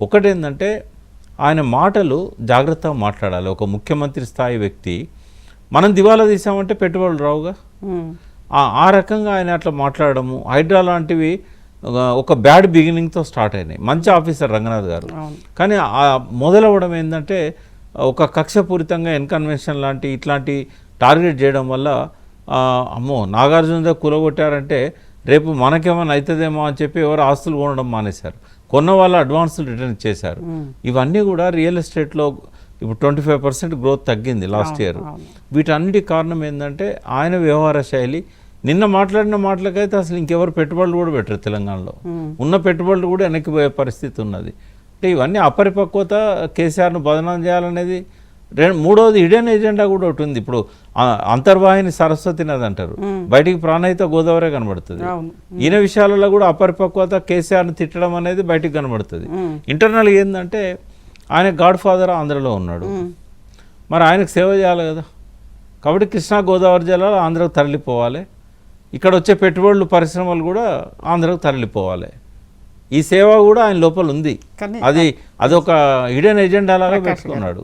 ఒకటేందంటే ఆయన మాటలు జాగ్రత్తగా మాట్లాడాలి. ఒక ముఖ్యమంత్రి స్థాయి వ్యక్తి మనం దివాలా తీసామంటే పెట్టుబడులు రావుగా. ఆ రకంగా ఆయన అట్లా మాట్లాడము. హైడ్రా లాంటివి ఒక బ్యాడ్ బిగినింగ్తో స్టార్ట్ అయినాయి. మంచి ఆఫీసర్ రంగనాథ్ గారు, కానీ మొదలవ్వడం ఏంటంటే ఒక కక్షపూరితంగా ఎన్కన్వెన్షన్ లాంటి ఇట్లాంటి టార్గెట్ చేయడం వల్ల అమ్మో నాగార్జున కూలగొట్టారంటే రేపు మనకేమైనా అవుతుందేమో అని చెప్పి ఎవరు ఆస్తులు కొనడం మానేశారు. కొన్న వాళ్ళు అడ్వాన్సులు రిటర్న్ ఇచ్చేశారు. ఇవన్నీ కూడా రియల్ ఎస్టేట్లో ఇప్పుడు 25% గ్రోత్ తగ్గింది లాస్ట్ ఇయర్. వీటన్నిటి కారణం ఏంటంటే ఆయన వ్యవహార శైలి. నిన్న మాట్లాడిన మాటలకైతే అసలు ఇంకెవరు పెట్టుబడులు కూడా పెట్టరు తెలంగాణలో. ఉన్న పెట్టుబడులు కూడా వెనక్కిపోయే పరిస్థితి ఉన్నది. అంటే ఇవన్నీ అపరిపక్వత. కేసీఆర్ను బదనాం చేయాలనేది. మూడవది హిడెన్ ఎజెండా కూడా ఒకటి ఉంది. ఇప్పుడు అంతర్వాహిని సరస్వతి నది అంటారు, బయటికి ప్రాణహిత గోదావరి కనబడుతుంది. ఈయన విషయాలలో కూడా అపరిపక్వత, కేసీఆర్ను తిట్టడం అనేది బయటికి కనబడుతుంది. ఇంటర్నల్గా ఏంటంటే ఆయన గాడ్ ఫాదర్ ఆంధ్రలో ఉన్నాడు, మరి ఆయనకు సేవ చేయాలి కదా. కాబట్టి కృష్ణా గోదావరి జలాలు ఆంధ్రకు తరలిపోవాలి, ఇక్కడ వచ్చే పెట్టుబడులు పరిశ్రమలు కూడా ఆంధ్రకు తరలిపోవాలి. ఈ సేవ కూడా ఆయన లోపల ఉంది. అది అదొక హిడెన్ ఎజెండా లాగా పెట్టుకున్నాడు.